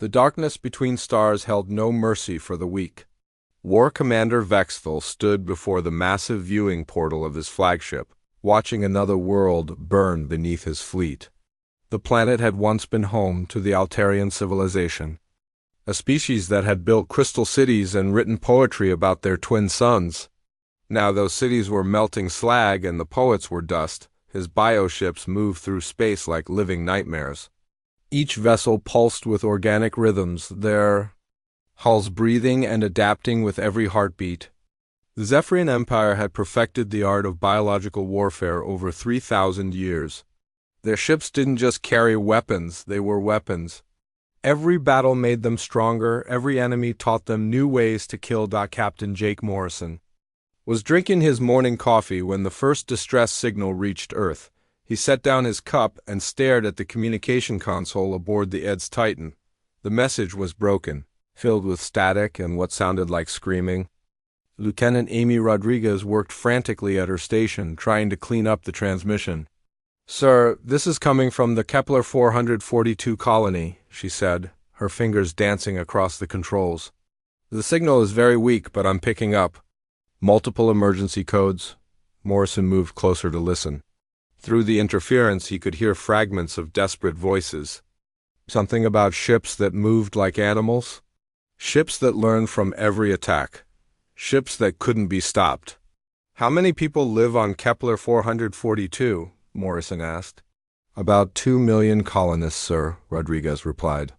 The darkness between stars held no mercy for the weak. War Commander Vexthal stood before the massive viewing portal of his flagship, watching another world burn beneath his fleet. The planet had once been home to the Altarian civilization, a species that had built crystal cities and written poetry about their twin suns. Now those cities were melting slag and the poets were dust. His bioships moved through space like living nightmares. Each vessel pulsed with organic rhythms, their hulls breathing and adapting with every heartbeat. The Zephyrian Empire had perfected the art of biological warfare over 3,000 years. Their ships didn't just carry weapons, they were weapons. Every battle made them stronger, every enemy taught them new ways to kill. Captain Jake Morrison was drinking his morning coffee when the first distress signal reached Earth. He set down his cup and stared at the communication console aboard the Ed's Titan. The message was broken, filled with static and what sounded like screaming. Lieutenant Amy Rodriguez worked frantically at her station, trying to clean up the transmission. "Sir, this is coming from the Kepler 442 colony," she said, her fingers dancing across the controls. "The signal is very weak, but I'm picking up multiple emergency codes." Morrison moved closer to listen. Through the interference, he could hear fragments of desperate voices. Something about ships that moved like animals? Ships that learned from every attack. Ships that couldn't be stopped. "How many people live on Kepler 442? Morrison asked. "About 2 million colonists, sir," Rodriguez replied.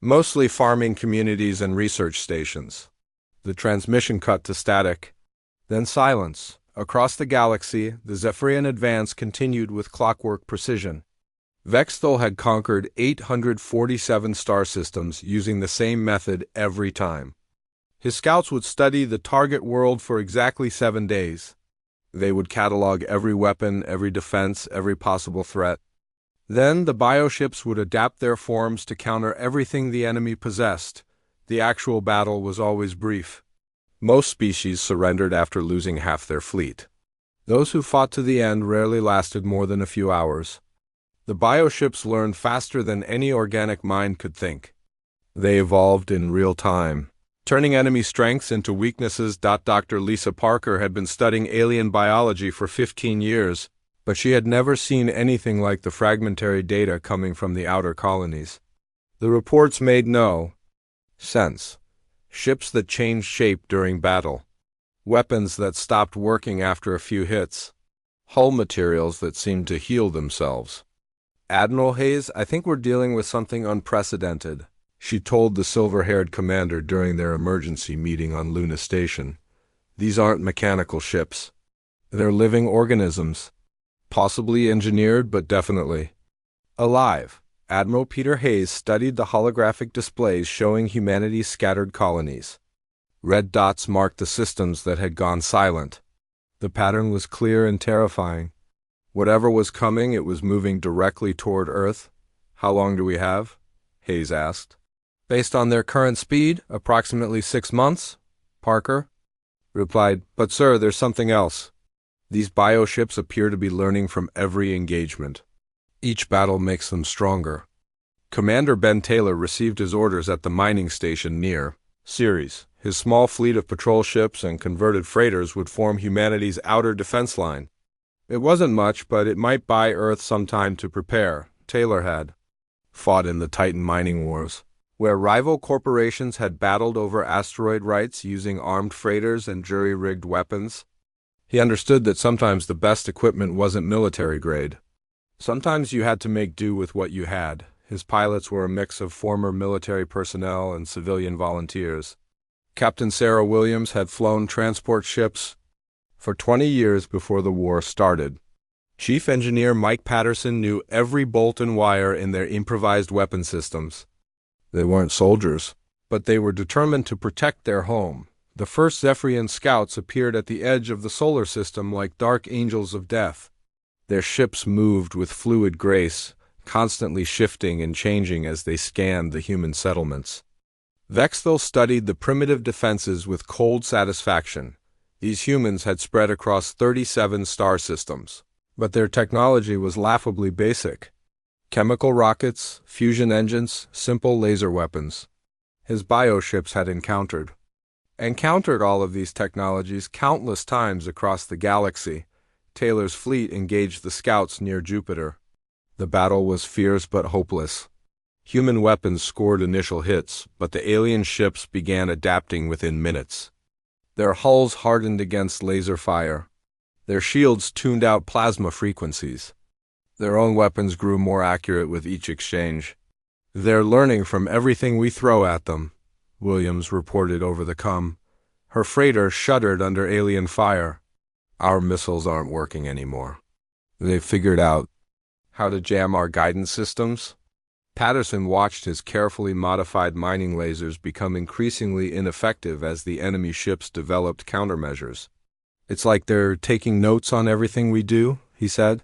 "Mostly farming communities and research stations." The transmission cut to static. Then silence. Across the galaxy, the Zephyrian advance continued with clockwork precision. Vexthal had conquered 847 star systems using the same method every time. His scouts would study the target world for exactly 7 days. They would catalog every weapon, every defense, every possible threat. Then the bioships would adapt their forms to counter everything the enemy possessed. The actual battle was always brief. Most species surrendered after losing half their fleet. Those who fought to the end rarely lasted more than a few hours. The bioships learned faster than any organic mind could think. They evolved in real time, turning enemy strengths into weaknesses. Dr. Lisa Parker had been studying alien biology for 15 years, but she had never seen anything like the fragmentary data coming from the outer colonies. The reports made no sense. Ships that changed shape during battle. Weapons that stopped working after a few hits. Hull materials that seemed to heal themselves. "Admiral Hayes, I think we're dealing with something unprecedented," she told the silver-haired commander during their emergency meeting on Luna Station. "These aren't mechanical ships. They're living organisms. Possibly engineered, but definitely alive." Admiral Peter Hayes studied the holographic displays showing humanity's scattered colonies. Red dots marked the systems that had gone silent. The pattern was clear and terrifying. Whatever was coming, it was moving directly toward Earth. "How long do we have?" Hayes asked. "Based on their current speed, approximately 6 months," Parker replied. "But sir, there's something else. These bioships appear to be learning from every engagement. Each battle makes them stronger." Commander Ben Taylor received his orders at the mining station near Ceres. His small fleet of patrol ships and converted freighters would form humanity's outer defense line. It wasn't much, but it might buy Earth some time to prepare. Taylor had fought in the Titan mining wars, where rival corporations had battled over asteroid rights using armed freighters and jury-rigged weapons. He understood that sometimes the best equipment wasn't military grade. Sometimes you had to make do with what you had. His pilots were a mix of former military personnel and civilian volunteers. Captain Sarah Williams had flown transport ships for 20 years before the war started. Chief Engineer Mike Patterson knew every bolt and wire in their improvised weapon systems. They weren't soldiers, but they were determined to protect their home. The first Zephyrian scouts appeared at the edge of the solar system like dark angels of death. Their ships moved with fluid grace, constantly shifting and changing as they scanned the human settlements. Vexthal studied the primitive defenses with cold satisfaction. These humans had spread across 37 star systems, but their technology was laughably basic. Chemical rockets, fusion engines, simple laser weapons. His bioships had encountered all of these technologies countless times across the galaxy. Taylor's fleet engaged the scouts near Jupiter. The battle was fierce but hopeless. Human weapons scored initial hits, but the alien ships began adapting within minutes. Their hulls hardened against laser fire. Their shields tuned out plasma frequencies. Their own weapons grew more accurate with each exchange. "They're learning from everything we throw at them," Williams reported over the comm. Her freighter shuddered under alien fire. "Our missiles aren't working anymore. They've figured out how to jam our guidance systems." Patterson watched his carefully modified mining lasers become increasingly ineffective as the enemy ships developed countermeasures. "It's like they're taking notes on everything we do," he said.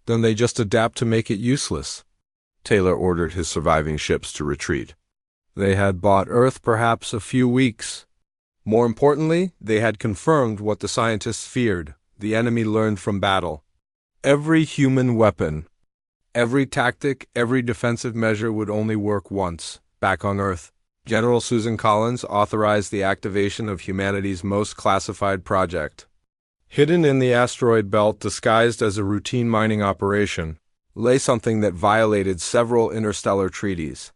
"Then they just adapt to make it useless." Taylor ordered his surviving ships to retreat. They had bought Earth perhaps a few weeks. More importantly, they had confirmed what the scientists feared. The enemy learned from battle. Every human weapon, every tactic, every defensive measure would only work once. Back on Earth, General Susan Collins authorized the activation of humanity's most classified project. Hidden in the asteroid belt, disguised as a routine mining operation, lay something that violated several interstellar treaties.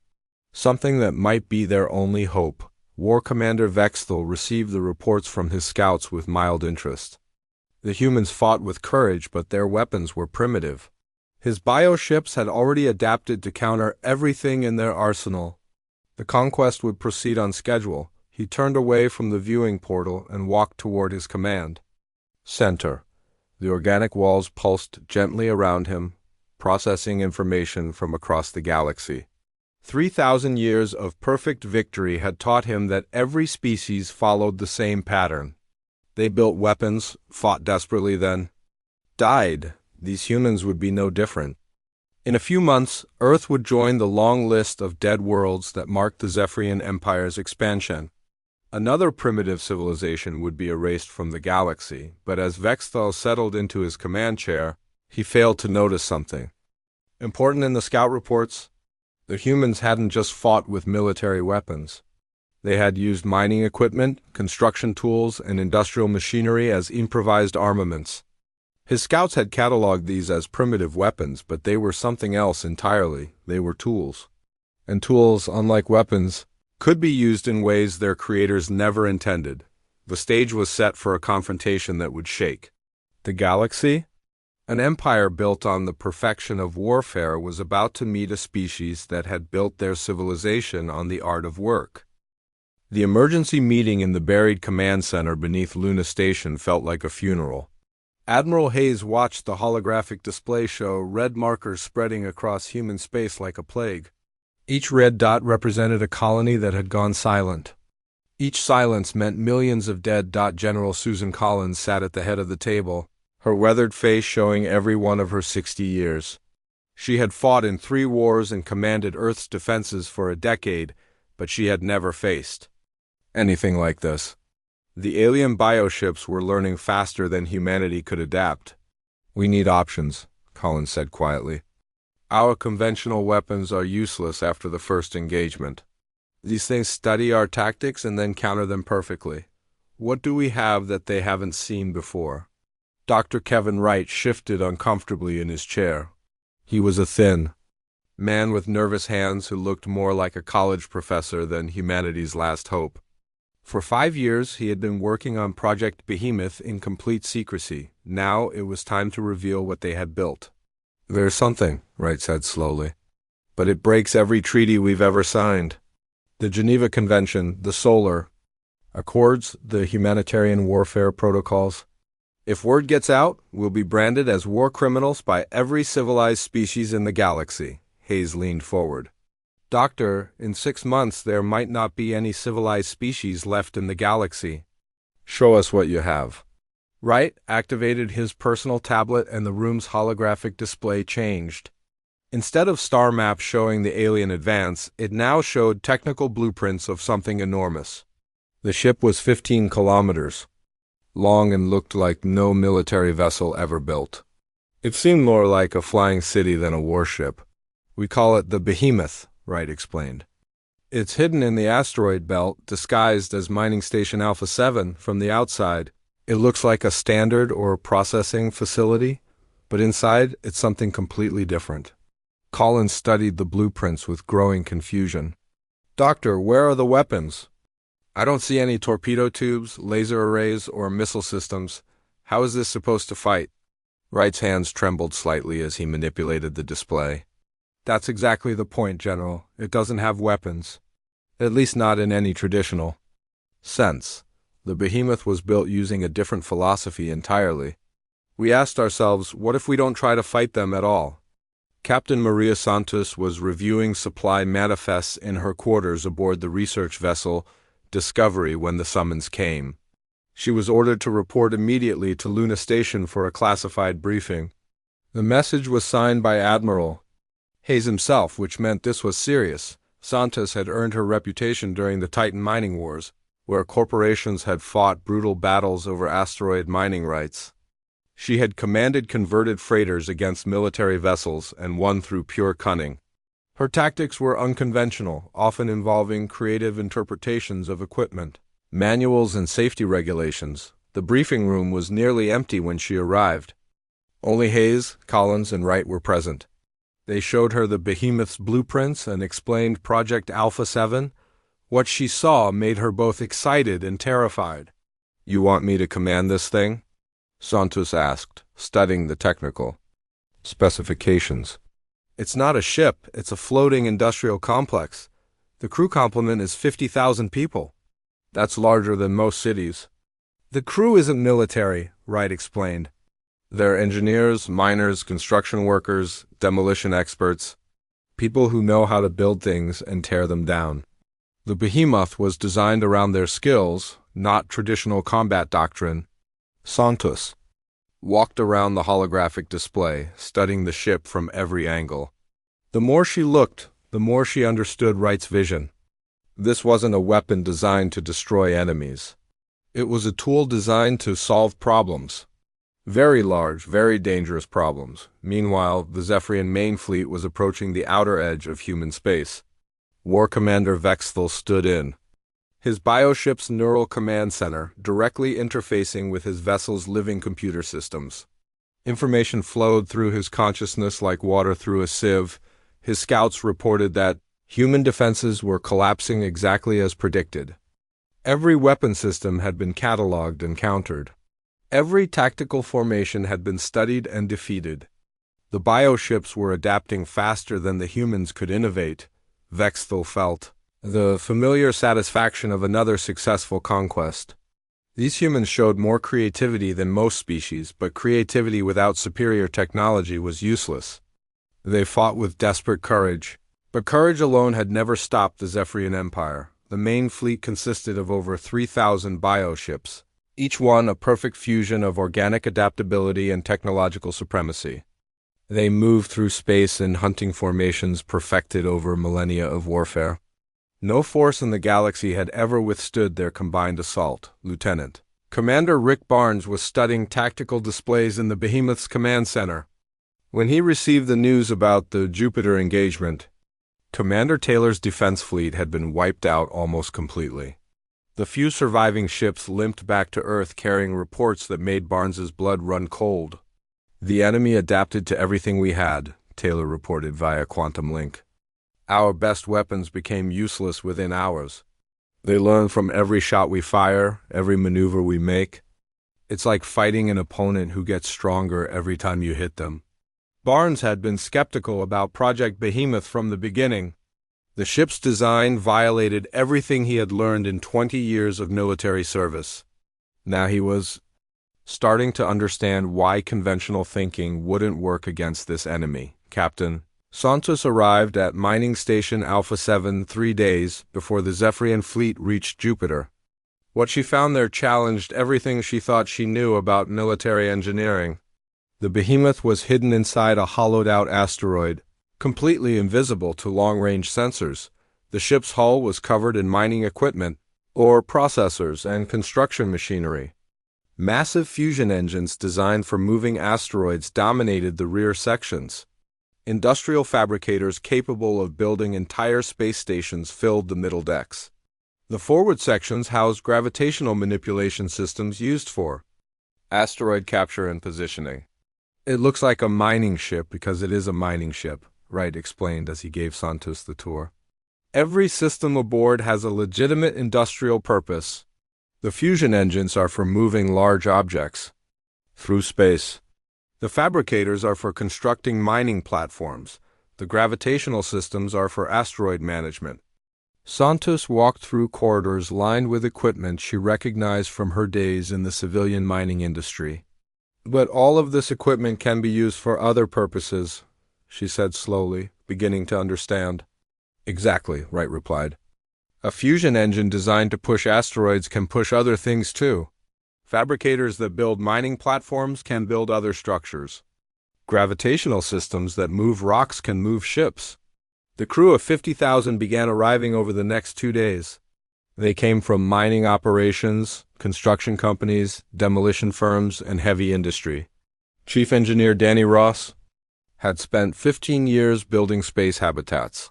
Something that might be their only hope. War Commander Vexthal received the reports from his scouts with mild interest. The humans fought with courage, but their weapons were primitive. His bioships had already adapted to counter everything in their arsenal. The conquest would proceed on schedule. He turned away from the viewing portal and walked toward his command center. The organic walls pulsed gently around him, processing information from across the galaxy. 3,000 years of perfect victory had taught him that every species followed the same pattern. They built weapons, fought desperately, then died. These humans would be no different. In a few months, Earth would join the long list of dead worlds that marked the Zephyrian Empire's expansion. Another primitive civilization would be erased from the galaxy, but as Vexthal settled into his command chair, he failed to notice something important in the scout reports. The humans hadn't just fought with military weapons. They had used mining equipment, construction tools, and industrial machinery as improvised armaments. His scouts had cataloged these as primitive weapons, but they were something else entirely. They were tools. And tools, unlike weapons, could be used in ways their creators never intended. The stage was set for a confrontation that would shake the galaxy. An empire built on the perfection of warfare was about to meet a species that had built their civilization on the art of work. The emergency meeting in the buried command center beneath Luna Station felt like a funeral. Admiral Hayes watched the holographic display show red markers spreading across human space like a plague. Each red dot represented a colony that had gone silent. Each silence meant millions of dead. General Susan Collins sat at the head of the table, her weathered face showing every one of her 60 years. She had fought in 3 wars and commanded Earth's defenses for a decade, but she had never faced anything like this. The alien bioships were learning faster than humanity could adapt. "We need options," Collins said quietly. "Our conventional weapons are useless after the first engagement. These things study our tactics and then counter them perfectly. What do we have that they haven't seen before?" Dr. Kevin Wright shifted uncomfortably in his chair. He was a thin man with nervous hands who looked more like a college professor than humanity's last hope. For 5 years, he had been working on Project Behemoth in complete secrecy. Now it was time to reveal what they had built. "There's something," Wright said slowly, "but it breaks every treaty we've ever signed. The Geneva Convention, the Solar Accords, the humanitarian warfare protocols. If word gets out, we'll be branded as war criminals by every civilized species in the galaxy." Hayes leaned forward. "Doctor, in 6 months there might not be any civilized species left in the galaxy. Show us what you have." Wright activated his personal tablet and the room's holographic display changed. Instead of star maps showing the alien advance, it now showed technical blueprints of something enormous. The ship was 15 kilometers long and looked like no military vessel ever built. It seemed more like a flying city than a warship. We call it the Behemoth, Wright explained. It's hidden in the asteroid belt, disguised as Mining Station Alpha 7 from the outside. It looks like a standard or processing facility, but inside it's something completely different. Collins studied the blueprints with growing confusion. Doctor, where are the weapons? I don't see any torpedo tubes, laser arrays, or missile systems. How is this supposed to fight? Wright's hands trembled slightly as he manipulated the display. That's exactly the point, General. It doesn't have weapons. At least not in any traditional sense. The Behemoth was built using a different philosophy entirely. We asked ourselves, what if we don't try to fight them at all? Captain Maria Santos was reviewing supply manifests in her quarters aboard the research vessel Discovery when the summons came. She was ordered to report immediately to Luna Station for a classified briefing. The message was signed by Admiral Hayes himself, which meant this was serious. Santos had earned her reputation during the Titan mining wars, where corporations had fought brutal battles over asteroid mining rights. She had commanded converted freighters against military vessels and won through pure cunning. Her tactics were unconventional, often involving creative interpretations of equipment, manuals, and safety regulations. The briefing room was nearly empty when she arrived. Only Hayes, Collins, and Wright were present. They showed her the Behemoth's blueprints and explained Project Alpha 7. What she saw made her both excited and terrified. You want me to command this thing? Santos asked, studying the technical specifications. It's not a ship, it's a floating industrial complex. The crew complement is 50,000 people. That's larger than most cities. The crew isn't military, Wright explained. They're engineers, miners, construction workers, demolition experts, people who know how to build things and tear them down. The Behemoth was designed around their skills, not traditional combat doctrine. Santos walked around the holographic display, studying the ship from every angle. The more she looked, the more she understood Wright's vision. This wasn't a weapon designed to destroy enemies. It was a tool designed to solve problems. Very large, very dangerous problems. Meanwhile, the Zephyrian main fleet was approaching the outer edge of human space. War Commander Vexthal stood in his bioship's neural command center, directly interfacing with his vessel's living computer systems. Information flowed through his consciousness like water through a sieve. His scouts reported that human defenses were collapsing exactly as predicted. Every weapon system had been cataloged and countered. Every tactical formation had been studied and defeated. The bioships were adapting faster than the humans could innovate. Vexthal felt the familiar satisfaction of another successful conquest. These humans showed more creativity than most species, but creativity without superior technology was useless. They fought with desperate courage, but courage alone had never stopped the Zephyrian Empire. The main fleet consisted of over 3,000 bioships, each one a perfect fusion of organic adaptability and technological supremacy. They moved through space in hunting formations perfected over millennia of warfare. No force in the galaxy had ever withstood their combined assault. Lieutenant Commander Rick Barnes was studying tactical displays in the Behemoth's command center. When he received the news about the Jupiter engagement, Commander Taylor's defense fleet had been wiped out almost completely. The few surviving ships limped back to Earth carrying reports that made Barnes's blood run cold. The enemy adapted to everything we had, Taylor reported via quantum link. Our best weapons became useless within hours. They learn from every shot we fire, every maneuver we make. It's like fighting an opponent who gets stronger every time you hit them. Barnes had been skeptical about Project Behemoth from the beginning. The ship's design violated everything he had learned in 20 years of military service. Now he was starting to understand why conventional thinking wouldn't work against this enemy. Captain Santos arrived at Mining Station Alpha 7 3 days before the Zephyrian fleet reached Jupiter. What she found there challenged everything she thought she knew about military engineering. The Behemoth was hidden inside a hollowed-out asteroid, completely invisible to long-range sensors. The ship's hull was covered in mining equipment, ore processors, and construction machinery. Massive fusion engines designed for moving asteroids dominated the rear sections. Industrial fabricators capable of building entire space stations filled the middle decks. The forward sections housed gravitational manipulation systems used for asteroid capture and positioning. It looks like a mining ship because it is a mining ship, Wright explained as he gave Santos the tour. Every system aboard has a legitimate industrial purpose. The fusion engines are for moving large objects through space. The fabricators are for constructing mining platforms. The gravitational systems are for asteroid management. Santos walked through corridors lined with equipment she recognized from her days in the civilian mining industry. But all of this equipment can be used for other purposes, she said slowly, beginning to understand. Exactly, Wright replied. A fusion engine designed to push asteroids can push other things too. Fabricators that build mining platforms can build other structures. Gravitational systems that move rocks can move ships. The crew of 50,000 began arriving over the next 2 days. They came from mining operations, construction companies, demolition firms, and heavy industry. Chief Engineer Danny Ross had spent 15 years building space habitats.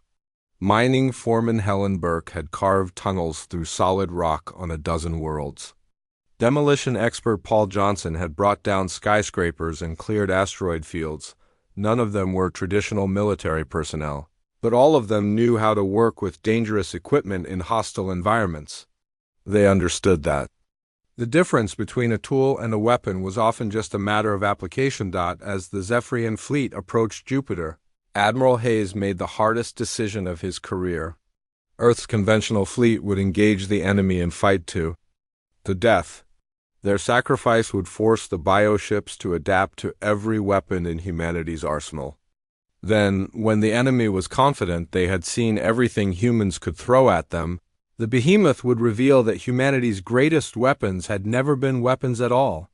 Mining foreman Helen Burke had carved tunnels through solid rock on a dozen worlds. Demolition expert Paul Johnson had brought down skyscrapers and cleared asteroid fields. None of them were traditional military personnel, but all of them knew how to work with dangerous equipment in hostile environments. They understood that. The difference between a tool and a weapon was often just a matter of application. As the Zephyrian fleet approached Jupiter, Admiral Hayes made the hardest decision of his career. Earth's conventional fleet would engage the enemy and fight to death. Their sacrifice would force the bioships to adapt to every weapon in humanity's arsenal. Then, when the enemy was confident they had seen everything humans could throw at them, the behemoth would reveal that humanity's greatest weapons had never been weapons at all.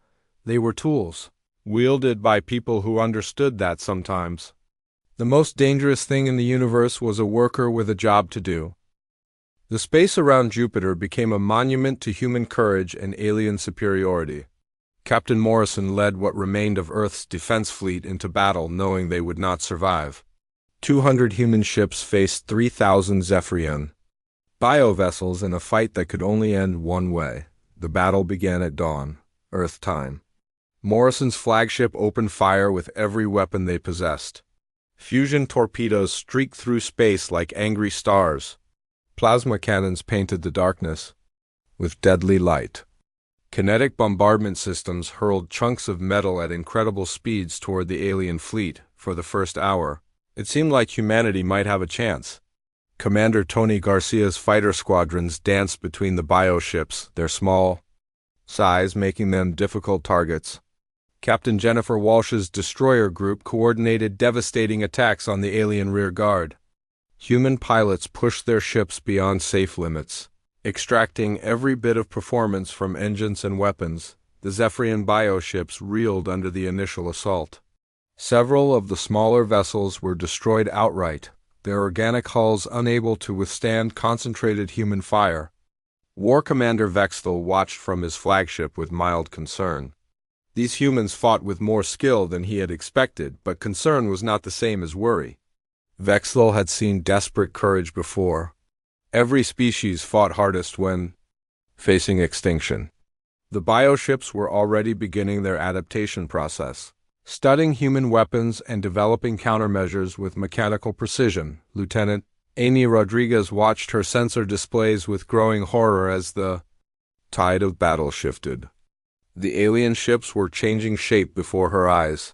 They were tools, wielded by people who understood that sometimes. The most dangerous thing in the universe was a worker with a job to do. The space around Jupiter became a monument to human courage and alien superiority. Captain Morrison led what remained of Earth's defense fleet into battle, knowing they would not survive. 200 human ships faced 3,000 Zephyrian biovessels in a fight that could only end one way. The battle began at dawn, Earth time. Morrison's flagship opened fire with every weapon they possessed. Fusion torpedoes streaked through space like angry stars. Plasma cannons painted the darkness with deadly light. Kinetic bombardment systems hurled chunks of metal at incredible speeds toward the alien fleet. For the first hour, it seemed like humanity might have a chance. Commander Tony Garcia's fighter squadrons danced between the bioships, their small size making them difficult targets. Captain Jennifer Walsh's destroyer group coordinated devastating attacks on the alien rear guard. Human pilots pushed their ships beyond safe limits, extracting every bit of performance from engines and weapons. The Zephyrian bioships reeled under the initial assault. Several of the smaller vessels were destroyed outright, their organic hulls unable to withstand concentrated human fire. War Commander Vexthal watched from his flagship with mild concern. These humans fought with more skill than he had expected, but concern was not the same as worry. Vexthal had seen desperate courage before. Every species fought hardest when facing extinction. The bioships were already beginning their adaptation process, studying human weapons and developing countermeasures with mechanical precision. Lieutenant Amy Rodriguez watched her sensor displays with growing horror as the tide of battle shifted. The alien ships were changing shape before her eyes.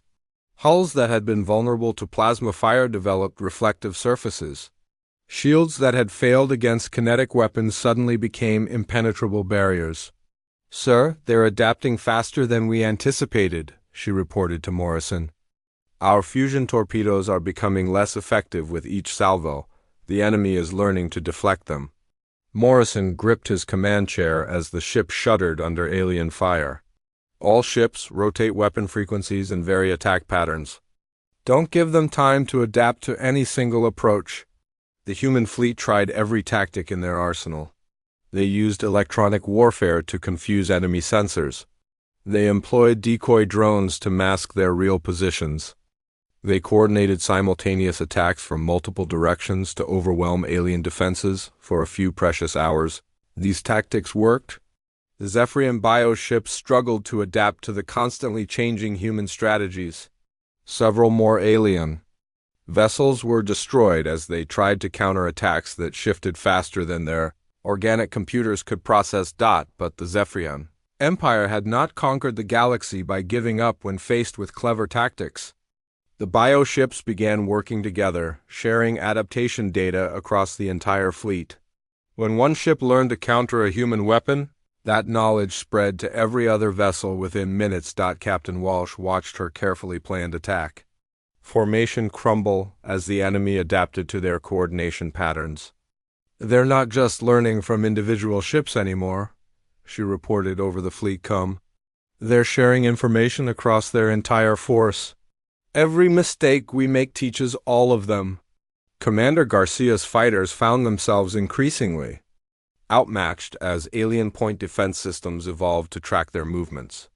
Hulls that had been vulnerable to plasma fire developed reflective surfaces. Shields that had failed against kinetic weapons suddenly became impenetrable barriers. "Sir, they're adapting faster than we anticipated," she reported to Morrison. "Our fusion torpedoes are becoming less effective with each salvo. The enemy is learning to deflect them." Morrison gripped his command chair as the ship shuddered under alien fire. "All ships rotate weapon frequencies and vary attack patterns. Don't give them time to adapt to any single approach." The human fleet tried every tactic in their arsenal. They used electronic warfare to confuse enemy sensors. They employed decoy drones to mask their real positions. They coordinated simultaneous attacks from multiple directions to overwhelm alien defenses for a few precious hours. These tactics worked. The Zephyrian bioships struggled to adapt to the constantly changing human strategies. Several more alien vessels were destroyed as they tried to counter attacks that shifted faster than their organic computers could process. But the Zephyrian Empire had not conquered the galaxy by giving up when faced with clever tactics. The bioships began working together, sharing adaptation data across the entire fleet. When one ship learned to counter a human weapon, that knowledge spread to every other vessel within minutes. Captain Walsh watched her carefully planned attack formation crumble as the enemy adapted to their coordination patterns. "They're not just learning from individual ships anymore," she reported over the fleet comm. "They're sharing information across their entire force. Every mistake we make teaches all of them." Commander Garcia's fighters found themselves increasingly outmatched as alien point defense systems evolved to track their movements.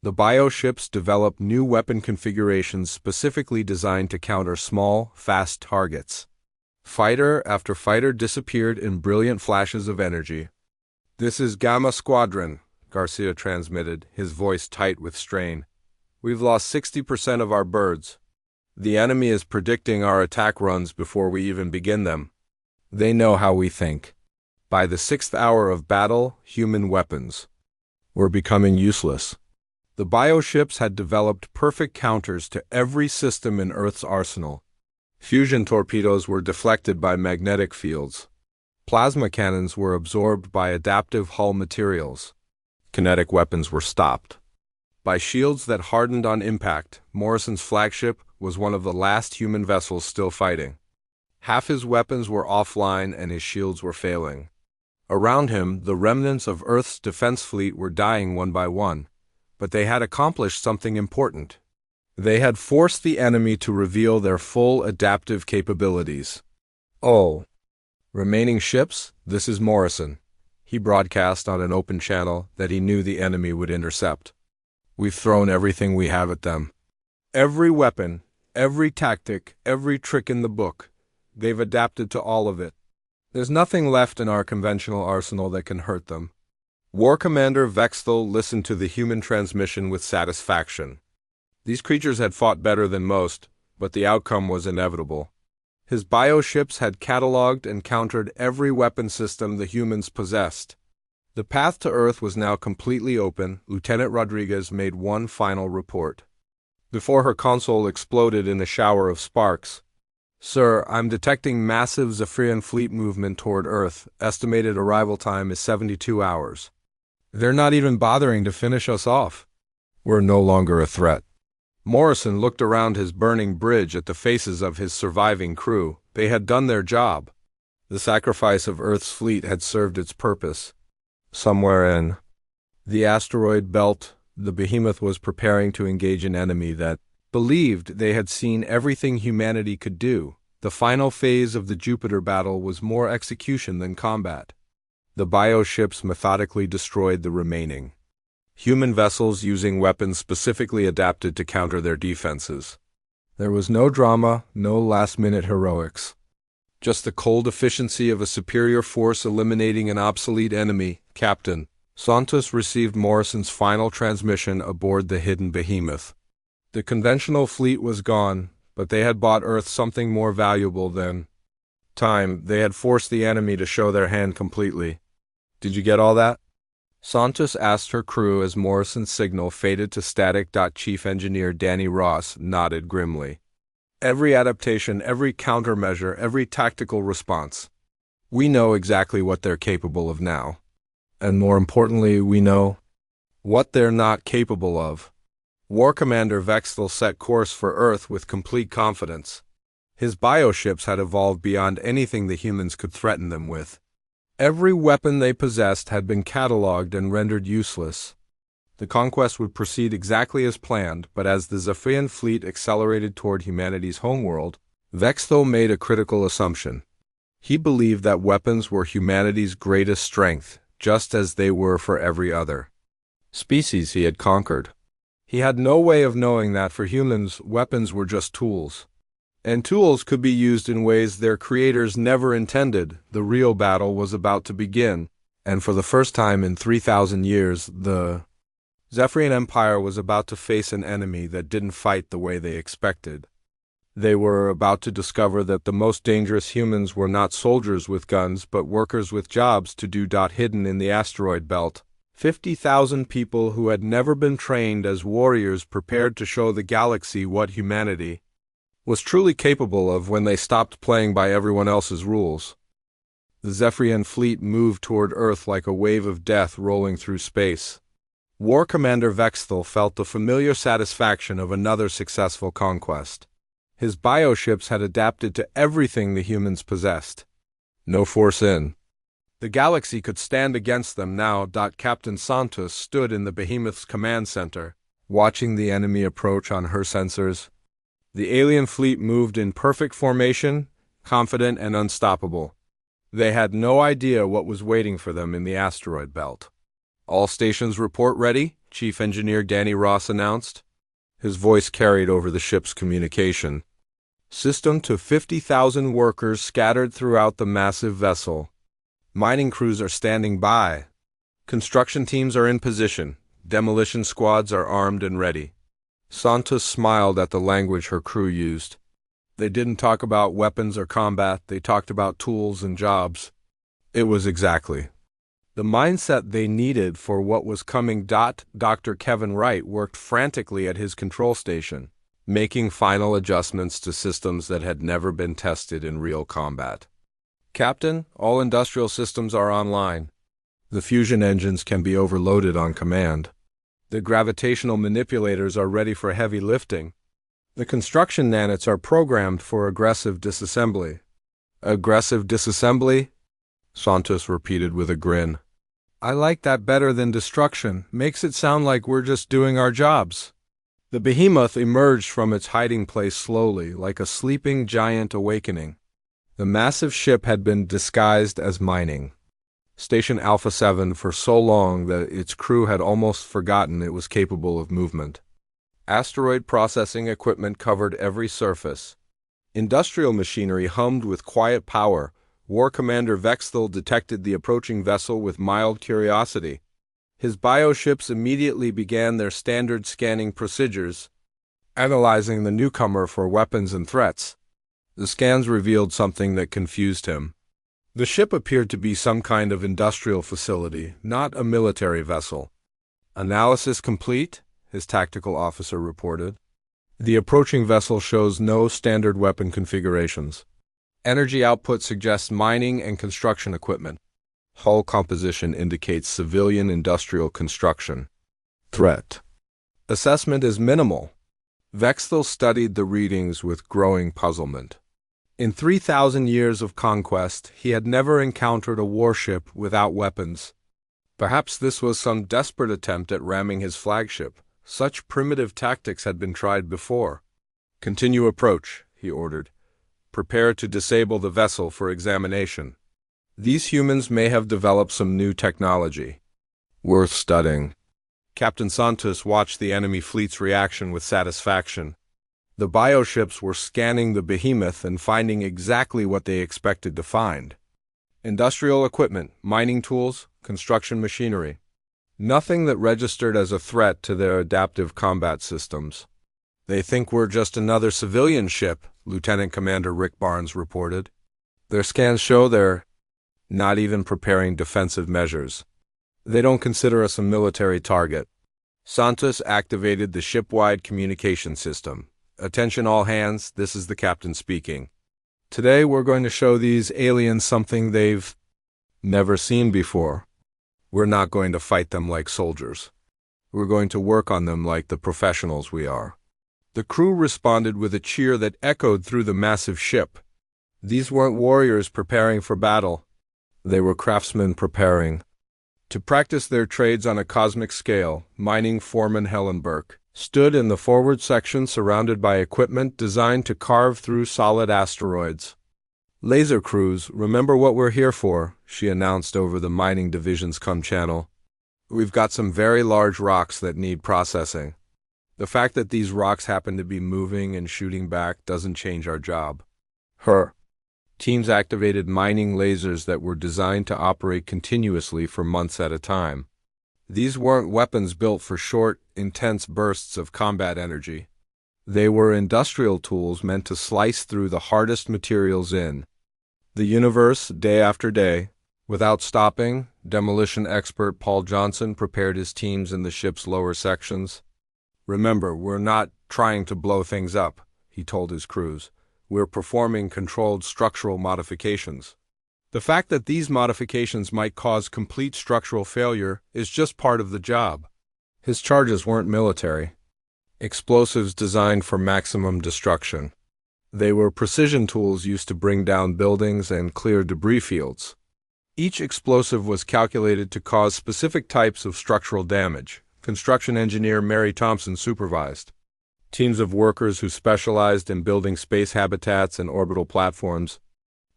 The bioships developed new weapon configurations specifically designed to counter small, fast targets. Fighter after fighter disappeared in brilliant flashes of energy. "This is Gamma Squadron," Garcia transmitted, his voice tight with strain. "We've lost 60% of our birds. The enemy is predicting our attack runs before we even begin them. They know how we think. By the 6th hour of battle, human weapons were becoming useless." The bioships had developed perfect counters to every system in Earth's arsenal. Fusion torpedoes were deflected by magnetic fields. Plasma cannons were absorbed by adaptive hull materials. Kinetic weapons were stopped by shields that hardened on impact. Morrison's flagship was one of the last human vessels still fighting. Half his weapons were offline and his shields were failing. Around him, the remnants of Earth's defense fleet were dying one by one, but they had accomplished something important. They had forced the enemy to reveal their full adaptive capabilities. "Oh, remaining ships, this is Morrison," he broadcast on an open channel that he knew the enemy would intercept. "We've thrown everything we have at them. Every weapon, every tactic, every trick in the book. They've adapted to all of it. There's nothing left in our conventional arsenal that can hurt them." War Commander Vexthal listened to the human transmission with satisfaction. These creatures had fought better than most, but the outcome was inevitable. His bioships had cataloged and countered every weapon system the humans possessed. The path to Earth was now completely open. Lieutenant Rodriguez made one final report before her console exploded in a shower of sparks. "Sir, I'm detecting massive Zephyrian fleet movement toward Earth. Estimated arrival time is 72 hours. They're not even bothering to finish us off. We're no longer a threat." Morrison looked around his burning bridge at the faces of his surviving crew. They had done their job. The sacrifice of Earth's fleet had served its purpose. Somewhere in the asteroid belt, the Behemoth was preparing to engage an enemy that believed they had seen everything humanity could do. The final phase of the Jupiter battle was more execution than combat. The bioships methodically destroyed the remaining human vessels using weapons specifically adapted to counter their defenses. There was no drama, no last-minute heroics. Just the cold efficiency of a superior force eliminating an obsolete enemy. Captain Santos received Morrison's final transmission aboard the hidden Behemoth. The conventional fleet was gone, but they had bought Earth something more valuable than time. They had forced the enemy to show their hand completely. "Did you get all that?" Santos asked her crew as Morrison's signal faded to static. Chief Engineer Danny Ross nodded grimly. "Every adaptation, every countermeasure, every tactical response. We know exactly what they're capable of now. And more importantly, we know what they're not capable of." War Commander Vexthal set course for Earth with complete confidence. His bioships had evolved beyond anything the humans could threaten them with. Every weapon they possessed had been cataloged and rendered useless. The conquest would proceed exactly as planned, but as the Zephyrian fleet accelerated toward humanity's homeworld, Vexthal made a critical assumption. He believed that weapons were humanity's greatest strength, just as they were for every other species he had conquered. He had no way of knowing that for humans, weapons were just tools. And tools could be used in ways their creators never intended. The real battle was about to begin, and for the first time in 3,000 years, the Zephyrian Empire was about to face an enemy that didn't fight the way they expected. They were about to discover that the most dangerous humans were not soldiers with guns, but workers with jobs to do. Hidden in the asteroid belt, 50,000 people who had never been trained as warriors prepared to show the galaxy what humanity was truly capable of when they stopped playing by everyone else's rules. The Zephyrian fleet moved toward Earth like a wave of death rolling through space. War Commander Vexthal felt the familiar satisfaction of another successful conquest. His bioships had adapted to everything the humans possessed. No force in. The galaxy could stand against them now. Captain Santos stood in the Behemoth's command center, watching the enemy approach on her sensors. The alien fleet moved in perfect formation, confident and unstoppable. They had no idea what was waiting for them in the asteroid belt. "All stations report ready," Chief Engineer Danny Ross announced. His voice carried over the ship's communication system to 50,000 workers scattered throughout the massive vessel. Mining crews are standing by. Construction teams are in position. Demolition squads are armed and ready. Santos smiled at the language her crew used. They didn't talk about weapons or combat, they talked about tools and jobs. It was exactly the mindset they needed for what was coming. Dr. Kevin Wright worked frantically at his control station, making final adjustments to systems that had never been tested in real combat. "Captain, all industrial systems are online. The fusion engines can be overloaded on command. The gravitational manipulators are ready for heavy lifting. The construction nanites are programmed for aggressive disassembly." "Aggressive disassembly?" Santos repeated with a grin. "I like that better than destruction. Makes it sound like we're just doing our jobs." The Behemoth emerged from its hiding place slowly, like a sleeping giant awakening. The massive ship had been disguised as mining Station Alpha 7 for so long that its crew had almost forgotten it was capable of movement. Asteroid processing equipment covered every surface. Industrial machinery hummed with quiet power. War Commander Vexthal detected the approaching vessel with mild curiosity. His bioships immediately began their standard scanning procedures, analyzing the newcomer for weapons and threats. The scans revealed something that confused him. The ship appeared to be some kind of industrial facility, not a military vessel. "Analysis complete," his tactical officer reported. "The approaching vessel shows no standard weapon configurations. Energy output suggests mining and construction equipment. Hull composition indicates civilian industrial construction. Threat assessment is minimal." Vexthal studied the readings with growing puzzlement. In 3,000 years of conquest, he had never encountered a warship without weapons. Perhaps this was some desperate attempt at ramming his flagship. Such primitive tactics had been tried before. "Continue approach," he ordered. "Prepare to disable the vessel for examination. These humans may have developed some new technology worth studying." Captain Santos watched the enemy fleet's reaction with satisfaction. The bioships were scanning the Behemoth and finding exactly what they expected to find. Industrial equipment, mining tools, construction machinery. Nothing that registered as a threat to their adaptive combat systems. "They think we're just another civilian ship," Lieutenant Commander Rick Barnes reported. "Their scans show they're not even preparing defensive measures. They don't consider us a military target." Santos activated the ship-wide communication system. "Attention all hands, this is the captain speaking. Today we're going to show these aliens something they've never seen before. We're not going to fight them like soldiers. We're going to work on them like the professionals we are." The crew responded with a cheer that echoed through the massive ship. These weren't warriors preparing for battle. They were craftsmen preparing to practice their trades on a cosmic scale. Mining foreman Hellenberg stood in the forward section surrounded by equipment designed to carve through solid asteroids. "Laser crews, remember what we're here for," she announced over the mining division's channel. "We've got some very large rocks that need processing. The fact that these rocks happen to be moving and shooting back doesn't change our job. Her teams activated mining lasers that were designed to operate continuously for months at a time. These weren't weapons built for short, intense bursts of combat energy. They were industrial tools meant to slice through the hardest materials in the universe day after day. Without stopping, demolition expert Paul Johnson prepared his teams in the ship's lower sections. "Remember, we're not trying to blow things up," he told his crews. "We're performing controlled structural modifications. The fact that these modifications might cause complete structural failure is just part of the job." His charges weren't military explosives designed for maximum destruction. They were precision tools used to bring down buildings and clear debris fields. Each explosive was calculated to cause specific types of structural damage. Construction engineer Mary Thompson supervised teams of workers who specialized in building space habitats and orbital platforms.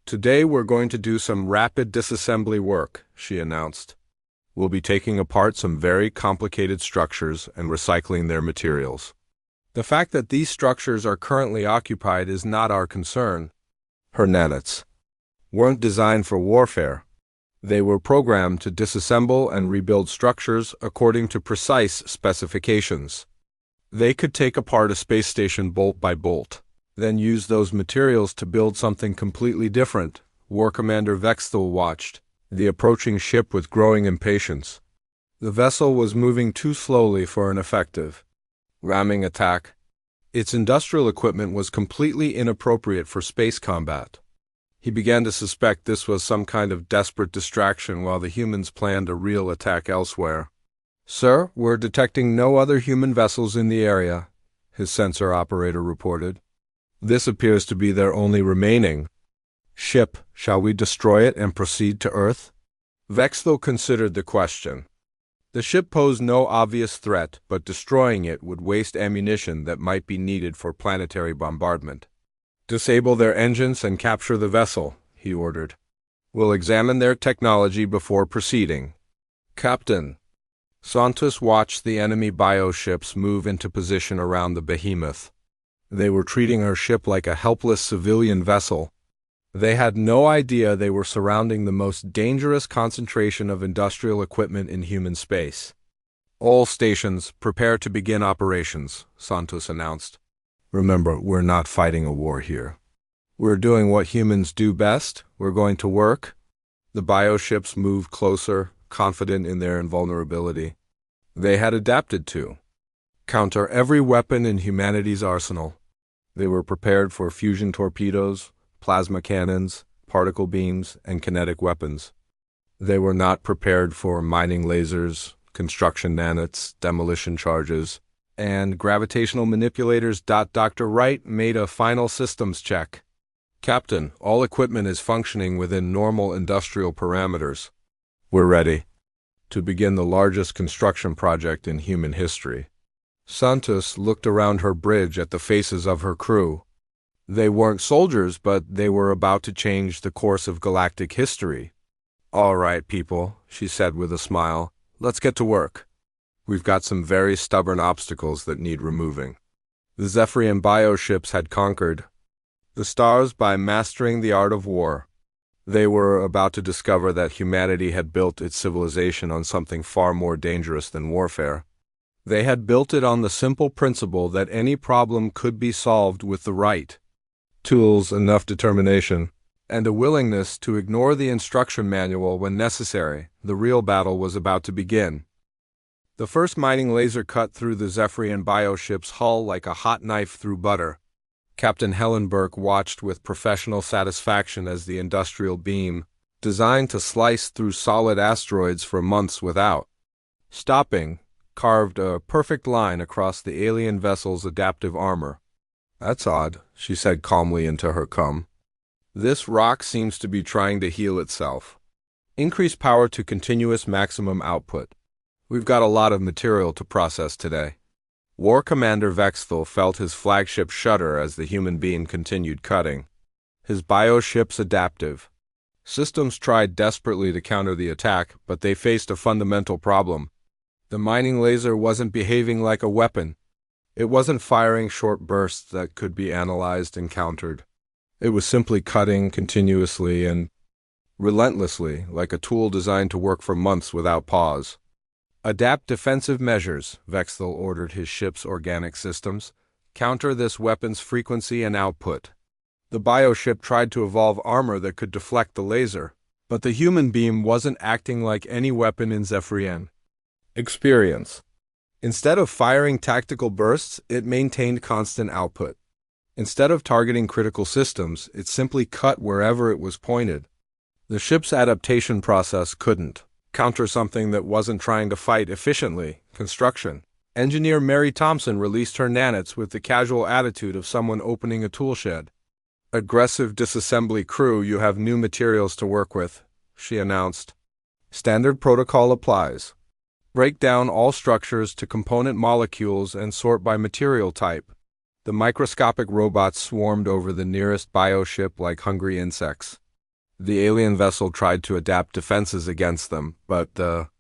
"Today we're going to do some rapid disassembly work," she announced. "We'll be taking apart some very complicated structures and recycling their materials. The fact that these structures are currently occupied is not our concern." Her nanits weren't designed for warfare. They were programmed to disassemble and rebuild structures according to precise specifications. They could take apart a space station bolt by bolt, then use those materials to build something completely different. War Commander Vexthal watched the approaching ship with growing impatience. The vessel was moving too slowly for an effective ramming attack. Its industrial equipment was completely inappropriate for space combat. He began to suspect this was some kind of desperate distraction while the humans planned a real attack elsewhere. "Sir, we're detecting no other human vessels in the area," his sensor operator reported. "This appears to be their only remaining ship. Shall we destroy it and proceed to Earth?" Vexthal considered the question. The ship posed no obvious threat, but destroying it would waste ammunition that might be needed for planetary bombardment. "Disable their engines and capture the vessel," he ordered. "We'll examine their technology before proceeding." "Captain." Santos watched the enemy bioships move into position around the Behemoth. They were treating her ship like a helpless civilian vessel. They had no idea they were surrounding the most dangerous concentration of industrial equipment in human space. "All stations, prepare to begin operations," Santos announced. "Remember, we're not fighting a war here. We're doing what humans do best. We're going to work." The bioships moved closer, confident in their invulnerability. They had adapted to counter every weapon in humanity's arsenal. They were prepared for fusion torpedoes, plasma cannons, particle beams, and kinetic weapons. They were not prepared for mining lasers, construction nanits, demolition charges, and gravitational manipulators. Dr. Wright made a final systems check. "Captain, all equipment is functioning within normal industrial parameters. We're ready to begin the largest construction project in human history." Santos looked around her bridge at the faces of her crew. They weren't soldiers, but they were about to change the course of galactic history. "All right, people," she said with a smile. "Let's get to work. We've got some very stubborn obstacles that need removing." The Zephyrian bioships had conquered the stars by mastering the art of war. They were about to discover that humanity had built its civilization on something far more dangerous than warfare. They had built it on the simple principle that any problem could be solved with the right tools, enough determination, and a willingness to ignore the instruction manual when necessary. The real battle was about to begin. The first mining laser cut through the Zephyrian bioship's hull like a hot knife through butter. Captain Helen Burke watched with professional satisfaction as the industrial beam, designed to slice through solid asteroids for months without stopping, carved a perfect line across the alien vessel's adaptive armor. "That's odd," she said calmly into her cum. "This rock seems to be trying to heal itself. Increase power to continuous maximum output. We've got a lot of material to process today." War Commander Vexthal felt his flagship shudder as the human being continued cutting. His bioship's adaptive systems tried desperately to counter the attack, but they faced a fundamental problem. The mining laser wasn't behaving like a weapon. It wasn't firing short bursts that could be analyzed and countered. It was simply cutting continuously and relentlessly, like a tool designed to work for months without pause. Adapt defensive measures, Vexthal ordered his ship's organic systems. Counter this weapon's frequency and output. The bioship tried to evolve armor that could deflect the laser, but the human beam wasn't acting like any weapon in Zephyrian experience. Instead of firing tactical bursts, it maintained constant output. Instead of targeting critical systems, it simply cut wherever it was pointed. The ship's adaptation process couldn't counter something that wasn't trying to fight efficiently. Construction. Engineer Mary Thompson released her nanites with the casual attitude of someone opening a toolshed. Aggressive disassembly crew, you have new materials to work with, she announced. Standard protocol applies. Break down all structures to component molecules and sort by material type. The microscopic robots swarmed over the nearest bioship like hungry insects. The alien vessel tried to adapt defenses against them, but the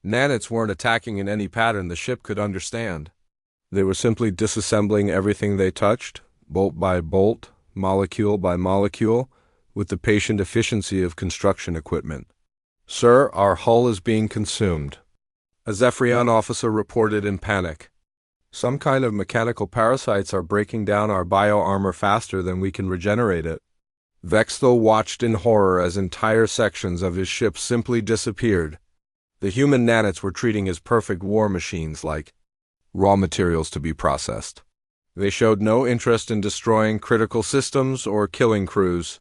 nanites weren't attacking in any pattern the ship could understand. They were simply disassembling everything they touched, bolt by bolt, molecule by molecule, with the patient efficiency of construction equipment. Sir, our hull is being consumed. A Zephyrian officer reported in panic. Some kind of mechanical parasites are breaking down our bio-armor faster than we can regenerate it. Vexthal watched in horror as entire sections of his ship simply disappeared. The human nanites were treating his perfect war machines like raw materials to be processed. They showed no interest in destroying critical systems or killing crews.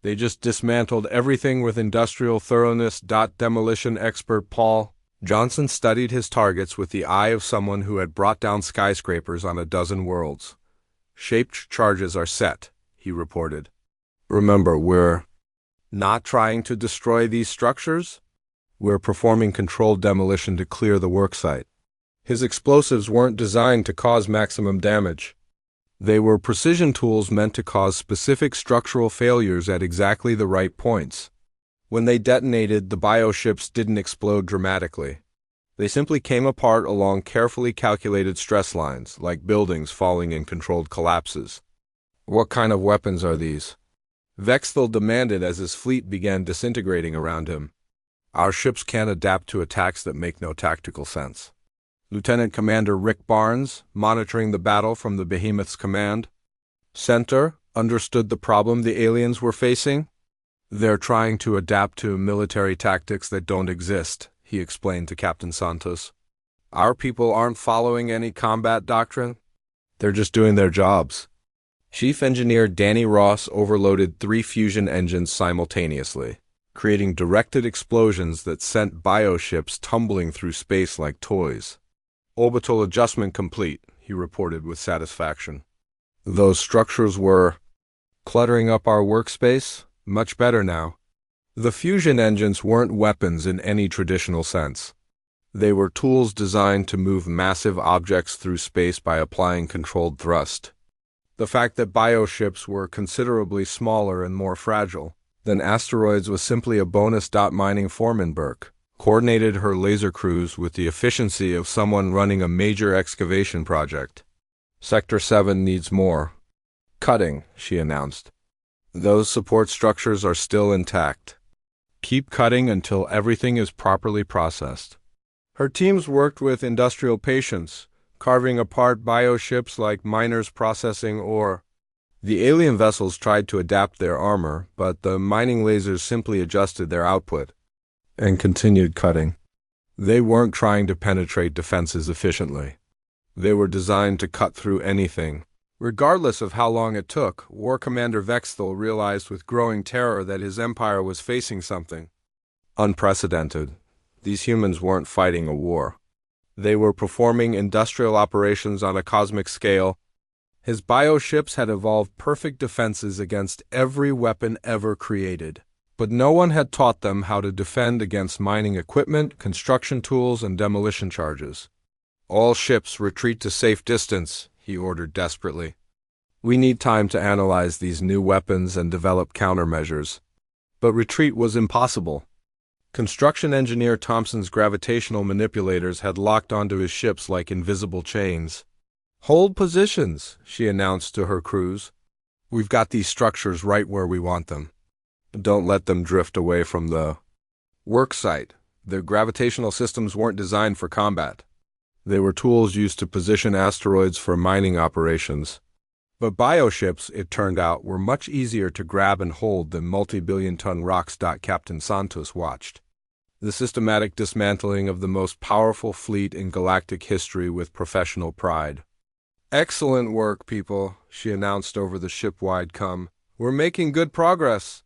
They just dismantled everything with industrial thoroughness. Demolition expert Paul Johnson studied his targets with the eye of someone who had brought down skyscrapers on a dozen worlds. Shaped charges are set, he reported. Remember, we're not trying to destroy these structures. We're performing controlled demolition to clear the worksite. His explosives weren't designed to cause maximum damage. They were precision tools meant to cause specific structural failures at exactly the right points. When they detonated, the bioships didn't explode dramatically. They simply came apart along carefully calculated stress lines, like buildings falling in controlled collapses. What kind of weapons are these? Vexthal demanded as his fleet began disintegrating around him. Our ships can't adapt to attacks that make no tactical sense. Lieutenant Commander Rick Barnes, monitoring the battle from the Behemoth's command center, understood the problem the aliens were facing. They're trying to adapt to military tactics that don't exist, he explained to Captain Santos. Our people aren't following any combat doctrine. They're just doing their jobs. Chief Engineer Danny Ross overloaded 3 fusion engines simultaneously, creating directed explosions that sent bioships tumbling through space like toys. Orbital adjustment complete, he reported with satisfaction. Those structures were cluttering up our workspace? Much better now. The fusion engines weren't weapons in any traditional sense. They were tools designed to move massive objects through space by applying controlled thrust. The fact that bioships were considerably smaller and more fragile than asteroids was simply a bonus. Mining foreman Burke coordinated her laser crews with the efficiency of someone running a major excavation project. Sector 7 needs more cutting, she announced. Those support structures are still intact. Keep cutting until everything is properly processed. Her teams worked with industrial patience, carving apart bioships like miners processing ore. The alien vessels tried to adapt their armor, but the mining lasers simply adjusted their output and continued cutting. They weren't trying to penetrate defenses efficiently. They were designed to cut through anything. Regardless of how long it took, War Commander Vexthal realized with growing terror that his empire was facing something unprecedented. These humans weren't fighting a war. They were performing industrial operations on a cosmic scale. His bioships had evolved perfect defenses against every weapon ever created. But no one had taught them how to defend against mining equipment, construction tools, and demolition charges. All ships retreat to safe distance, he ordered desperately. We need time to analyze these new weapons and develop countermeasures. But retreat was impossible. Construction engineer Thompson's gravitational manipulators had locked onto his ships like invisible chains, Hold positions, she announced to her crews. We've got these structures right where we want them. Don't let them drift away from the work site. Their gravitational systems weren't designed for combat. They were tools used to position asteroids for mining operations. But bioships, it turned out, were much easier to grab and hold than multi-billion-ton rocks. Captain Santos watched the systematic dismantling of the most powerful fleet in galactic history with professional pride. Excellent work, people, she announced over the ship-wide com. We're making good progress.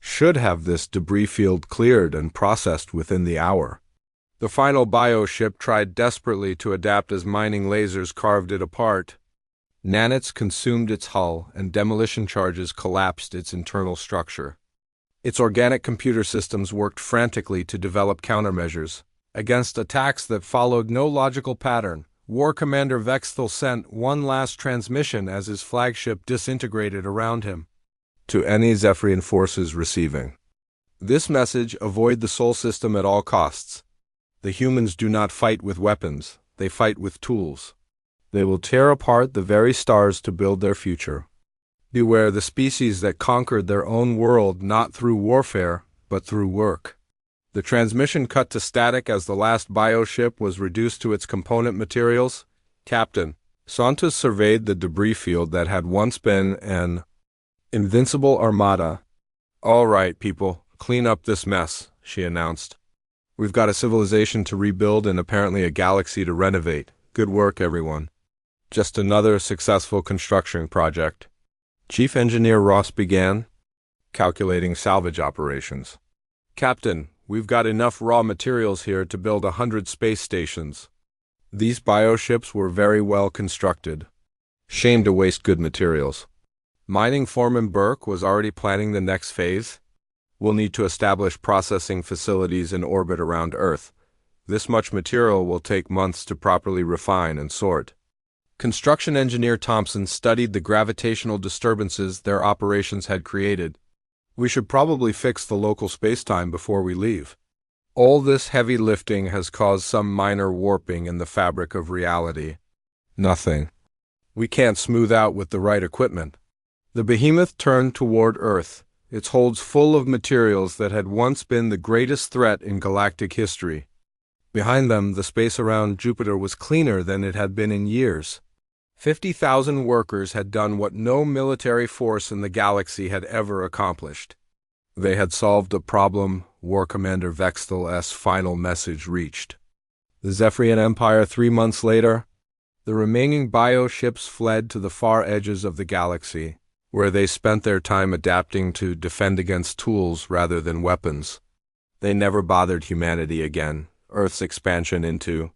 Should have this debris field cleared and processed within the hour. The final bioship tried desperately to adapt as mining lasers carved it apart. Nanites consumed its hull, and demolition charges collapsed its internal structure. Its organic computer systems worked frantically to develop countermeasures. Against attacks that followed no logical pattern, War Commander Vexthal sent one last transmission as his flagship disintegrated around him. To any Zephyrian forces receiving this message: avoid the Sol system at all costs. The humans do not fight with weapons, they fight with tools. They will tear apart the very stars to build their future. Beware the species that conquered their own world not through warfare, but through work. The transmission cut to static as the last bioship was reduced to its component materials. Captain Santos surveyed the debris field that had once been an invincible armada. All right, people, clean up this mess, she announced. We've got a civilization to rebuild and apparently a galaxy to renovate. Good work, everyone. Just another successful construction project. Chief Engineer Ross began calculating salvage operations. Captain, we've got enough raw materials here to build 100 space stations. These bioships were very well constructed. Shame to waste good materials. Mining Foreman Burke was already planning the next phase. We'll need to establish processing facilities in orbit around Earth. This much material will take months to properly refine and sort. Construction engineer Thompson studied the gravitational disturbances their operations had created. We should probably fix the local spacetime before we leave. All this heavy lifting has caused some minor warping in the fabric of reality. Nothing we can't smooth out with the right equipment. The behemoth turned toward Earth, its holds full of materials that had once been the greatest threat in galactic history. Behind them, the space around Jupiter was cleaner than it had been in years. 50,000 workers had done what no military force in the galaxy had ever accomplished. They had solved a problem War Commander Vexthal's final message reached. The Zephyrian Empire 3 months later, the remaining bioships fled to the far edges of the galaxy, where they spent their time adapting to defend against tools rather than weapons. They never bothered humanity again. Earth's expansion into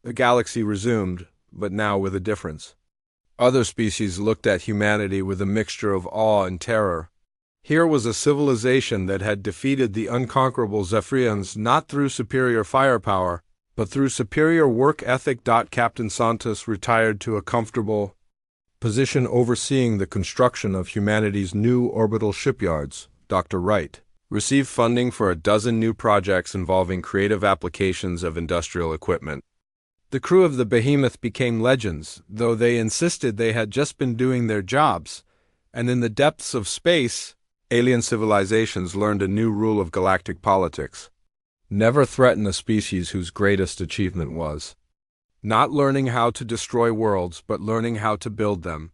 the galaxy resumed, but now with a difference. Other species looked at humanity with a mixture of awe and terror. Here was a civilization that had defeated the unconquerable Zephyrians not through superior firepower, but through superior work ethic. Captain Santos retired to a comfortable position overseeing the construction of humanity's new orbital shipyards. Dr. Wright received funding for a dozen new projects involving creative applications of industrial equipment. The crew of the Behemoth became legends, though they insisted they had just been doing their jobs, and in the depths of space, alien civilizations learned a new rule of galactic politics. Never threaten a species whose greatest achievement was not learning how to destroy worlds, but learning how to build them.